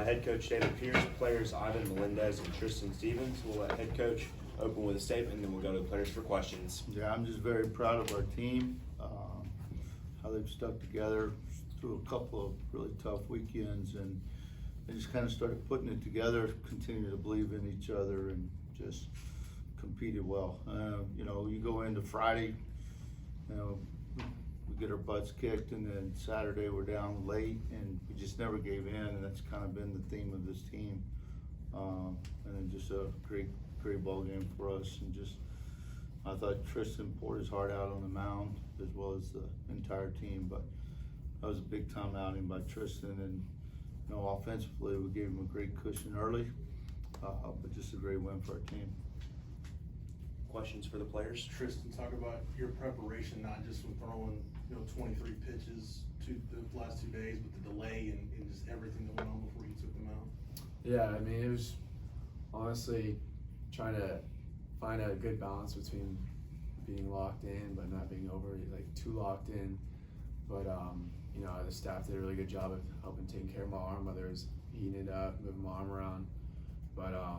Head coach David Pierce, players Ivan Melendez and Tristan Stevens. We'll let head coach open with a statement, and then we'll go to the players for questions. Yeah, I'm just very proud of our team, how they've stuck together through a couple of really tough weekends, and they just kind of started putting it together, continue to believe in each other, and just competed well. You go into Friday, we get our butts kicked, and then Saturday we're down late, and we just never gave in, and that's kind of been the theme of this team. And then just a great ball game for us, and just I thought Tristan poured his heart out on the mound as well as the entire team, but that was a big time outing by Tristan, and offensively we gave him a great cushion early, but just a great win for our team. Questions for the players? Tristan, talk about your preparation, not just from throwing 23 pitches the last 2 days, but the delay and just everything that went on before you took them out. Yeah, I mean, it was honestly trying to find a good balance between being locked in but not being too locked in. But the staff did a really good job of helping taking care of my arm, whether it was heating it up, moving my arm around. But I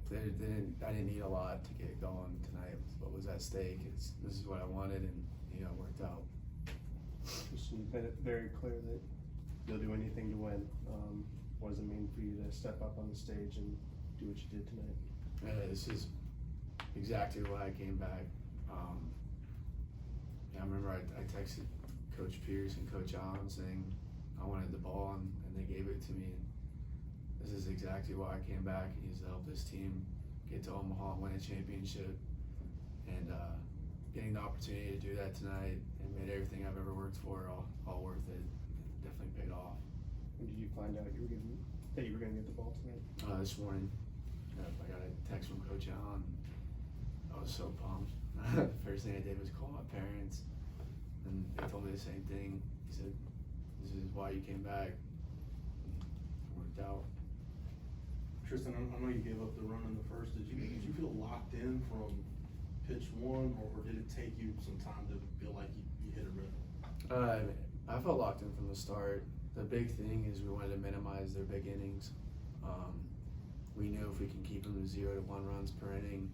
didn't need a lot to get going tonight. What was at stake? This is what I wanted, and it worked out. You've made it very clear that you'll do anything to win. What does it mean for you to step up on the stage and do what you did tonight? Yeah, this is exactly why I came back. I remember I texted Coach Pierce and Coach Allen saying I wanted the ball, and they gave it to me. And this is exactly why I came back, and is to help this team get to Omaha and win a championship. And getting the opportunity to do that tonight and made everything I've ever worked for all worth it. It definitely paid off. When did you find out that you were going to get the ball tonight? This morning, I got a text from Coach Allen. I was so pumped. The first thing I did was call my parents, and they told me the same thing. He said, "This is why you came back." It worked out. Tristan, I know you gave up the run in the first. Did you feel locked in from pitch one, or did it take you some time to feel like you hit a rhythm? I felt locked in from the start. The big thing is we wanted to minimize their big innings. We knew if we can keep them to 0 to 1 runs per inning,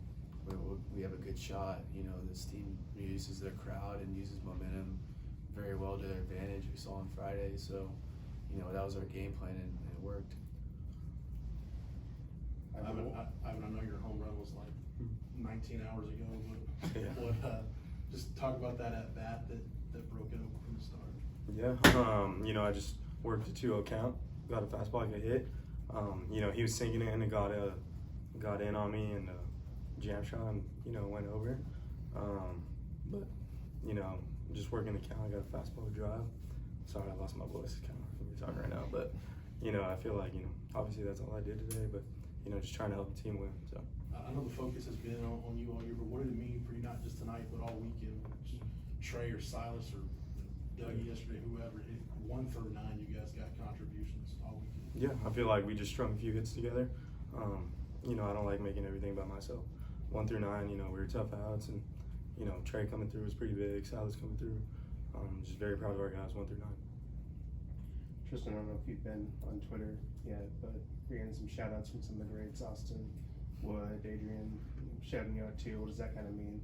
we have a good shot. This team uses their crowd and uses momentum very well to their advantage. We saw on Friday, so that was our game plan, and it worked. Ivan, I know your home run was like 19 hours ago, but Yeah. Just talk about that at bat that broke it open from the start. Yeah, I just worked a 2-0 count, got a fastball, got hit. He was sinking it, and it got in on me, and jam shot, and went over. But just working the count, I got a fastball drive. Sorry, I lost my voice. It's kind of hard for me to talk right now, but I feel like obviously that's all I did today, but just trying to help the team win. So I know the focus has been on you all year, but what did it mean for you, not just tonight, but all weekend? Just Trey or Silas or Dougie yesterday, whoever, 1 through 9, you guys got contributions all weekend. yeah, I feel like we just strung a few hits together. I don't like making everything by myself. 1 through 9, we were tough outs, and Trey coming through was pretty big. Silas coming through. Just very proud of our guys 1 through 9. Tristan, I don't know if you've been on Twitter yet, but you're getting some shout outs from some of the greats, Austin, Wood, Adrian, shouting you out too. What does that kind of mean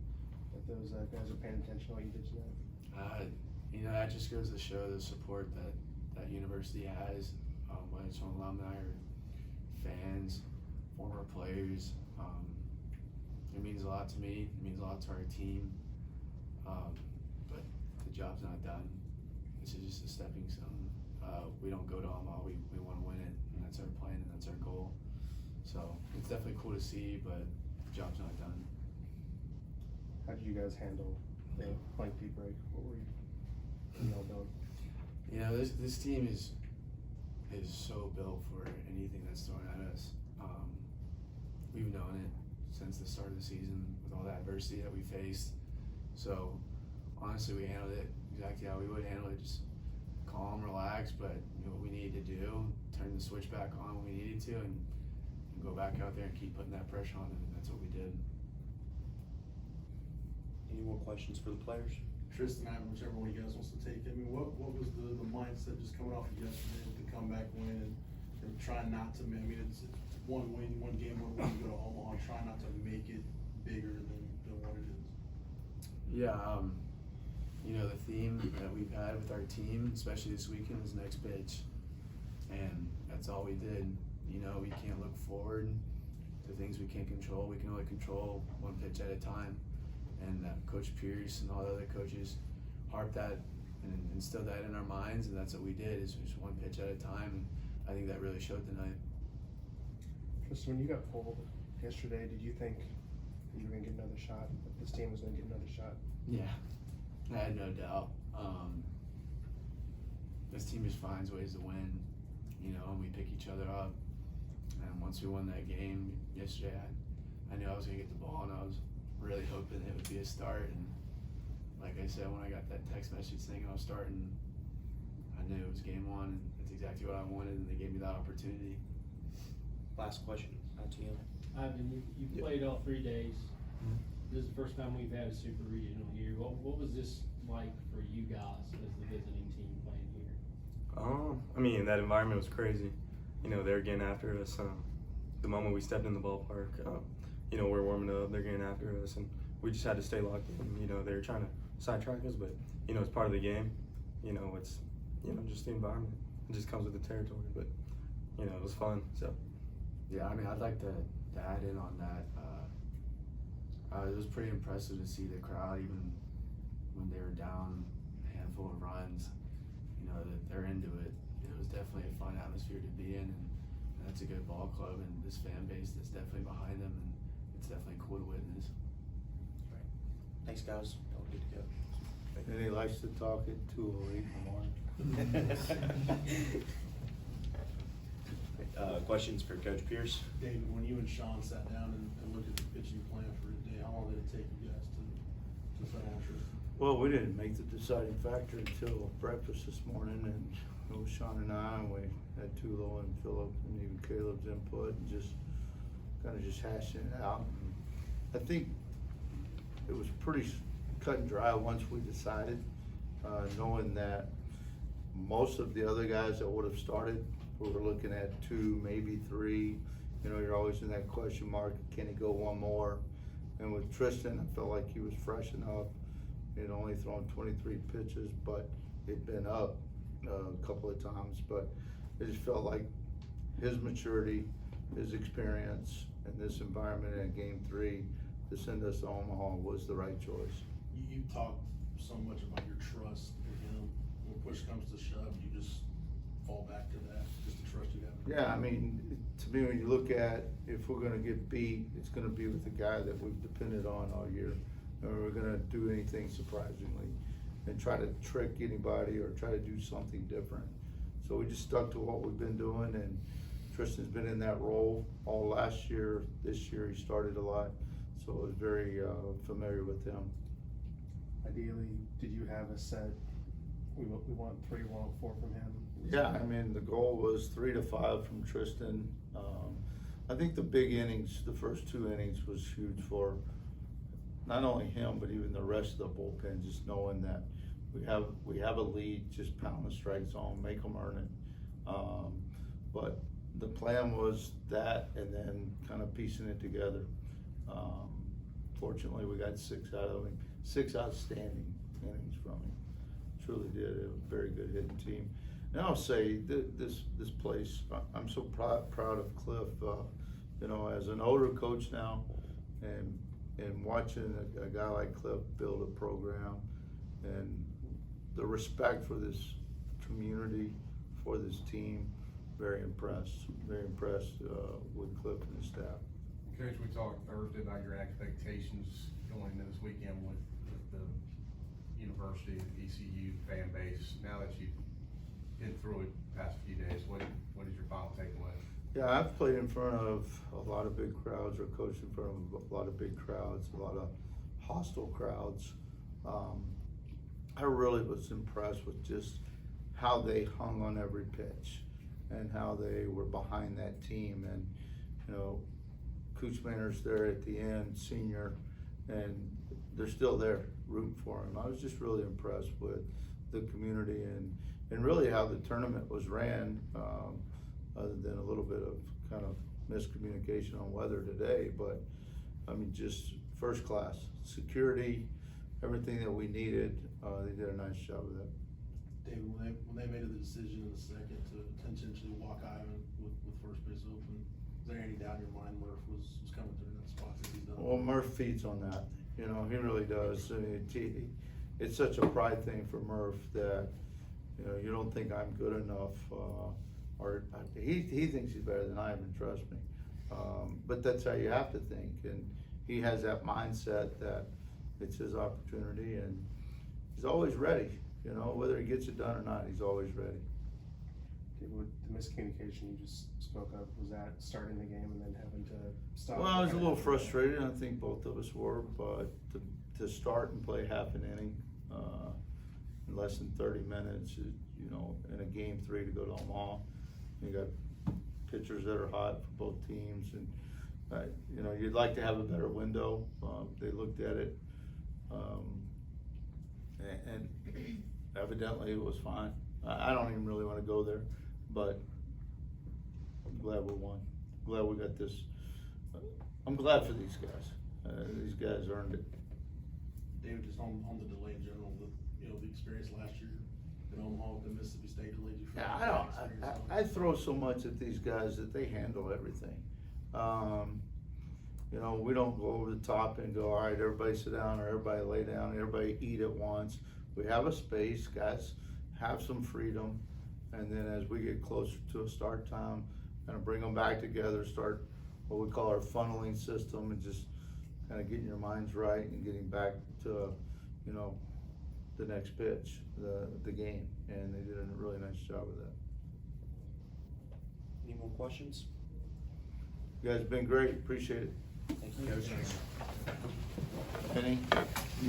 that those guys are paying attention to what you did tonight? That just goes to show the support that university has, whether it's from alumni or fans, former players. It means a lot to me. It means a lot to our team. But the job's not done. This is just a stepping stone. We don't go to Omaha. We want to win it, and that's our plan, and that's our goal. So it's definitely cool to see, but the job's not done. How did you guys handle the blank feet break? What were you all doing? This team is so built for anything that's thrown at us. We've known it since the start of the season with all the adversity that we faced. So honestly, we handled it exactly how we would handle it, just calm, relax, but what we needed to do, turn the switch back on when we needed to, and go back out there and keep putting that pressure on them, and that's what we did. Any more questions for the players? Tristan, Ivan, whichever one you guys wants to take. I mean, what was the mindset just coming off of yesterday with the comeback win and trying not to, I mean, it's one win, one game, one win, you go to Omaha, trying not to make it bigger than what it is. Yeah, you know, the theme that we've had with our team, especially this weekend, was next pitch. And that's all we did. You know, we can't look forward to things we can't control. We can only control one pitch at a time. And Coach Pierce and all the other coaches harped that and instilled that in our minds, and that's what we did, is just one pitch at a time. And I think that really showed tonight. Tristan, when you got pulled yesterday, did you think you were going to get another shot, that this team was going to get another shot? Yeah, I had no doubt. This team just finds ways to win, you know, and we pick each other up. And once we won that game yesterday, I knew I was going to get the ball, and I was really hoping it would be a start. And like I said, when I got that text message saying I was starting, I knew it was game one, and that's exactly what I wanted, and they gave me that opportunity. Last question, out to you. Ivan, you played all 3 days. This is the first time we've had a super regional here. What was this like for you guys as the visiting team playing here? I mean, that environment was crazy. You know, they're getting after us. The moment we stepped in the ballpark, you know, we're warming up, they're getting after us, and we just had to stay locked in. You know, they're trying to sidetrack us, but, you know, it's part of the game. You know, it's, you know, just the environment. It just comes with the territory, but, you know, it was fun, so. Yeah, I mean, I'd like to add in on that. It was pretty impressive to see the crowd, even when they were down a handful of runs, you know, that they're into it. It was definitely a fun atmosphere to be in, and that's a good ball club, and this fan base that's definitely behind them, and it's definitely cool to witness. Thanks, guys. Y'all good to go. And he likes to talk at 2:08 in the morning. Questions for Coach Pierce? David, when you and Sean sat down and looked at the pitching plan for today, how long did it take you guys to settle on Tristan? Well, we didn't make the deciding factor until breakfast this morning, and it was Sean and I, and we had Tulo and Philip and even Caleb's input, and just kind of just hashing it out. And I think it was pretty cut and dry once we decided, knowing that most of the other guys that would have started, we were looking at 2, maybe 3. You know, you're always in that question mark, can he go one more? And with Tristan, I felt like he was fresh enough. He had only thrown 23 pitches, but it'd been up a couple of times. But it just felt like his maturity, his experience in this environment in Game 3 to send us to Omaha was the right choice. You talked so much about your trust in him. When push comes to shove, you just fall back to that, just the trust you have. Yeah, I mean, to me, when you look at if we're gonna get beat, it's gonna be with the guy that we've depended on all year. And we're gonna do anything surprisingly and try to trick anybody or try to do something different. So we just stuck to what we've been doing, and Tristan's been in that role all last year. This year he started a lot, so I was very familiar with him. Ideally, did you have a set, we want 3, we want 4 from him? Yeah, I mean, the goal was 3 to 5 from Tristan. I think the big innings, the first 2 innings was huge for not only him, but even the rest of the bullpen, just knowing that we have a lead, just pound the strike zone, make them earn it. But the plan was that, and then kind of piecing it together. Fortunately, we got 6 out of him, 6 outstanding innings from him. Truly did, a very good hitting team. And I'll say this place, I'm so proud of Cliff. You know, as an older coach now, and watching a guy like Cliff build a program, and the respect for this community, for this team, very impressed with Cliff and his staff. Coach, we talked Thursday about your expectations going into this weekend with the university, ECU fan base. Now that you've been through it the past few days, what is your final takeaway? Yeah, I've played in front of a lot of big crowds, or coached in front of a lot of big crowds, a lot of hostile crowds. I really was impressed with just how they hung on every pitch and how they were behind that team. And, you know, Coach Maynard's there at the end, senior, and they're still there. rooting for him. I was just really impressed with the community and really how the tournament was ran, other than a little bit of kind of miscommunication on weather today, but I mean, just first class. Security, everything that we needed, they did a nice job of that. David, when they made the decision in the second to intentionally walk Ivan with first base open, is there any doubt in your mind Murph was coming through in that spot that he's done? Well, Murph feeds on that, you know, he really does. I mean, it's such a pride thing for Murph that, you know, you don't think I'm good enough, or he thinks he's better than Ivan, trust me. But that's how you have to think, and he has that mindset that it's his opportunity, and he's always ready, you know, whether he gets it done or not, he's always ready. With the miscommunication you just spoke of, was that starting the game and then having to stop? Well, I was a little frustrated, I think both of us were, but to start and play half an inning, in less than 30 minutes, you know, in a game 3 to go to Omaha, you got pitchers that are hot for both teams, and you know, you'd like to have a better window. They looked at it, and evidently it was fine. I don't even really want to go there, but I'm glad we won. Glad we got this. I'm glad for these guys. These guys earned it. David, just on the delay in general, the experience last year in Omaha with the Mississippi State delayed you for Yeah, I throw so much at these guys that they handle everything. You know, we don't go over the top and go, all right, everybody sit down, or everybody lay down, everybody eat at once. We have a space, guys have some freedom, and then as we get closer to a start time, kind of bring them back together, start what we call our funneling system, and just kind of getting your minds right and getting back to, you know, the next pitch, the game, and they did a really nice job of that. Any more questions? You guys have been great, appreciate it. Thank you, Coach.